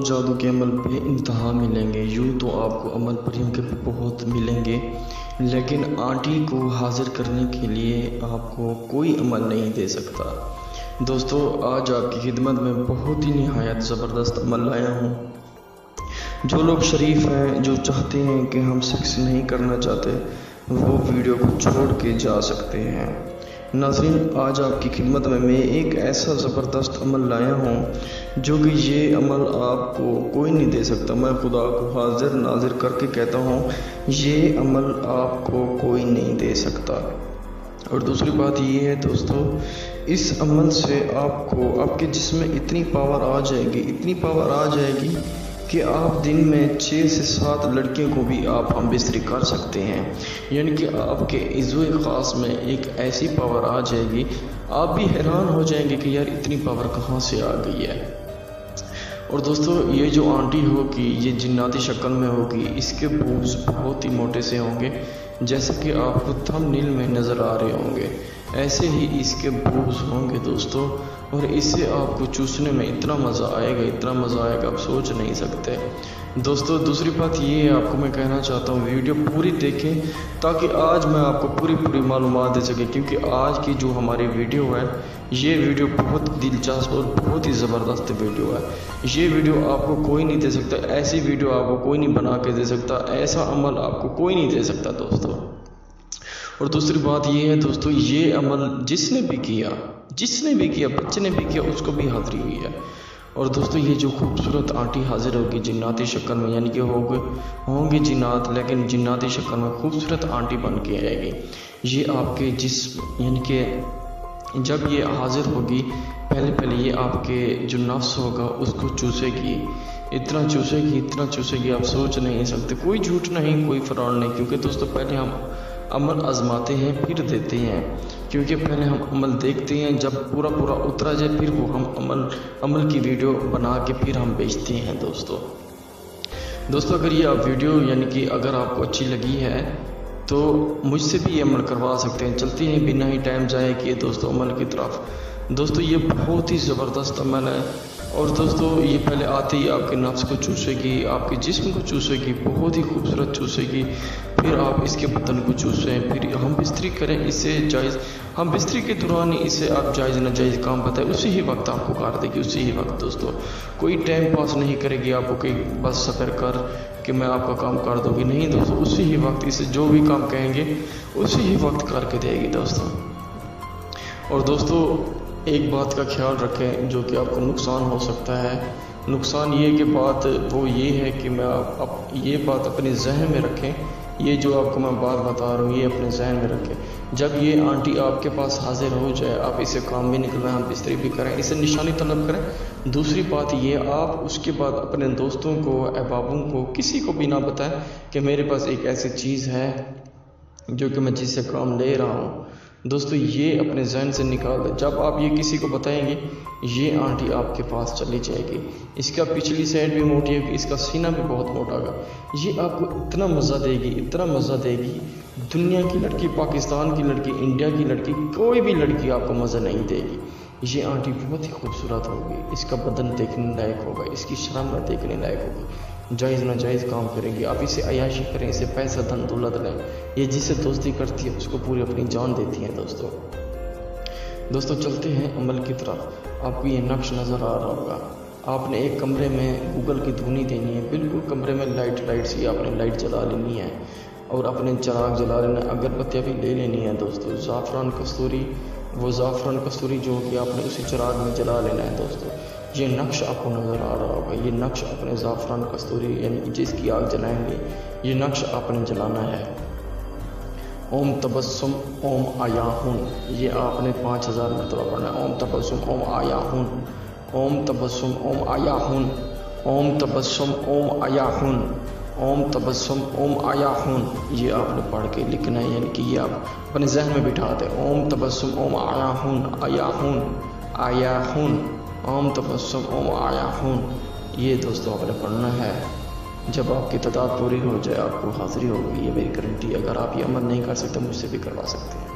जादू के अमल पे इंतहा मिलेंगे। यूँ तो आपको अमल परियों के बहुत मिलेंगे, लेकिन आंटी को हाजिर करने के लिए आपको कोई अमल नहीं दे सकता। दोस्तों, आज आपकी खिदमत में बहुत ही निहायत ज़बरदस्त अमल लाया हूँ। जो लोग शरीफ हैं, जो चाहते हैं कि हम सेक्स नहीं करना चाहते, वो वीडियो को छोड़ के जा सकते हैं। नाज़रीन, आज आपकी खिदमत में मैं एक ऐसा ज़बरदस्त अमल लाया हूँ जो कि ये अमल आपको कोई नहीं दे सकता। मैं खुदा को हाजिर नाजिर करके कहता हूँ, ये अमल आपको कोई नहीं दे सकता। और दूसरी बात ये है दोस्तों, इस अमल से आपको आपके जिस्म में इतनी पावर आ जाएगी, इतनी पावर आ जाएगी कि आप दिन में 6 से 7 लड़कियों को भी आप हम बिस्तरी कर सकते हैं। यानी कि आपके इज़्वे ख़ास में एक ऐसी पावर आ जाएगी, आप भी हैरान हो जाएंगे कि यार इतनी पावर कहाँ से आ गई है। और दोस्तों, ये जो आंटी होगी ये जिन्नाती शक्ल में होगी, इसके बूब्स बहुत ही मोटे से होंगे, जैसे कि आपको थंबनेल में नज़र आ रहे होंगे। ऐसे ही इसके बूब्स होंगे दोस्तों, और इससे आपको चूसने में इतना मज़ा आएगा, इतना मज़ा आएगा आप सोच नहीं सकते। दोस्तों, दूसरी बात ये है, आपको मैं कहना चाहता हूँ वीडियो पूरी देखें ताकि आज मैं आपको पूरी मालूमात दे सके, क्योंकि आज की जो हमारी वीडियो है ये वीडियो बहुत दिलचस्प और बहुत ही ज़बरदस्त वीडियो है। ये वीडियो आपको कोई नहीं दे सकता, ऐसी वीडियो आपको कोई नहीं बना के दे सकता, ऐसा अमल आपको कोई नहीं दे सकता दोस्तों। और दूसरी बात ये है दोस्तों, ये अमल जिसने भी किया, बच्चे ने भी किया, उसको भी हाज़िरी हुई है। और दोस्तों, ये जो खूबसूरत आंटी हाजिर होगी जिन्नाती शक्ल में, यानी कि होंगे जिन्नात, लेकिन जिन्नाती शक्ल में खूबसूरत आंटी बन के आएगी। ये आपके जिस्म, यानी कि जब ये हाजिर होगी, पहले ये आपके जो नफ्स होगा उसको चूसेगी, इतना चूसेगी आप सोच नहीं सकते। कोई झूठ नहीं, कोई फ्रॉड नहीं, क्योंकि दोस्तों पहले हम अमल आजमाते हैं फिर देते हैं, क्योंकि पहले हम अमल देखते हैं, जब पूरा उतरा जाए फिर वो हम अमल की वीडियो बना के फिर हम बेचते हैं दोस्तों। अगर ये आप वीडियो यानी कि अगर आपको अच्छी लगी है तो मुझसे भी ये अमल करवा सकते हैं। चलते हैं बिना ही टाइम जाए किए दोस्तों अमल की तरफ। दोस्तों, ये बहुत ही ज़बरदस्त अमल है, और दोस्तों ये पहले आते ही आपके नफ्स को चूसेगी, आपके जिस्म को चूसेगी, बहुत ही खूबसूरत चूसेगी। फिर आप इसके बदन को चूसें, फिर हम बिस्तरी करें, इससे जायज़ हम बिस्तरी के दौरान ही इसे आप जायज़ नाजायज़ काम बताएं, उसी ही वक्त आपको कर देगी, उसी ही वक्त दोस्तों। कोई टाइम पास नहीं करेगी आपको कि बस सफ़र कर कि मैं आपका काम कर दूँगी, नहीं दोस्तों, उसी ही वक्त इसे जो भी काम कहेंगे उसी ही वक्त करके देगी दोस्तों। और दोस्तों, एक बात का ख्याल रखें जो कि आपको नुकसान हो सकता है। नुकसान ये कि बात वो ये है कि मैं आप ये बात अपने जहन में रखें, ये जो आपको मैं बात बता रहा हूँ ये अपने जहन में रखें। जब ये आंटी आपके पास हाजिर हो जाए, आप इसे काम भी निकलना, हम बिस्तरी भी करें, इसे निशानी तलब करें। दूसरी बात ये, आप उसके बाद अपने दोस्तों को, अहबाबों को, किसी को भी ना बताएं कि मेरे पास एक ऐसी चीज़ है जो कि मैं जिससे काम ले रहा हूँ। दोस्तों, ये अपने जहन से निकाल दें। जब आप ये किसी को बताएंगे, ये आंटी आपके पास चली जाएगी। इसका पिछली साइड भी मोटी है, इसका सीना भी बहुत मोटा होगा। ये आपको इतना मज़ा देगी, दुनिया की लड़की, पाकिस्तान की लड़की, इंडिया की लड़की, कोई भी लड़की आपको मज़ा नहीं देगी। ये आंटी बहुत ही खूबसूरत होगी, इसका बदन देखने लायक होगा, इसकी शर्म देखने लायक होगी। जायज़ नाजायज़ काम करेंगे, आप इसे अयाशी करें, इसे पैसा धन दौलत लें। ये जिससे दोस्ती करती है उसको पूरी अपनी जान देती है दोस्तों। चलते हैं अमल की तरफ। आपको ये नक्श नज़र आ रहा होगा। आपने एक कमरे में गूगल की धुनी देनी है, बिल्कुल कमरे में लाइट सी आपने लाइट जला लेनी है, और अपने चिराग जला लेना, अगरबत्तियाँ भी ले लेनी है दोस्तों। ज़ाफ़रान कस्तूरी जो कि आपने उसी चिराग में जला लेना है दोस्तों। ये नक्श आपको नज़र आ रहा होगा, ये नक्श अपने ज़ाफ़रान कस्तूरी यानी जिसकी आग जलाएंगे, ये नक्श आपने जलाना है। ओम तबस्सुम ओम आयाहुन, ये आपने 5000 मरतबा पढ़ना है। ओम तबस्सुम ओम आयाहुन, ओम तबस्सुम ओम आयाहुन, ओम तबस्सुम ओम आयाहुन, ओम तबस्सुम ओम आयाहुन। ये आपने पढ़ के लिखना है, यानी कि ये आप अपने जहन में बिठा दें। ओम तबस्सुम ओम आयाहुन, आयाहुन, आयाहुन, ओम तबस्सुम ओम आयाहुन। ये दोस्तों आपने पढ़ना है। जब आपकी तादाद पूरी हो जाए आपको हाज़िरी होगी, ये मेरी गारंटी। अगर आप ये अमल नहीं कर सकते मुझसे भी करवा सकते हैं।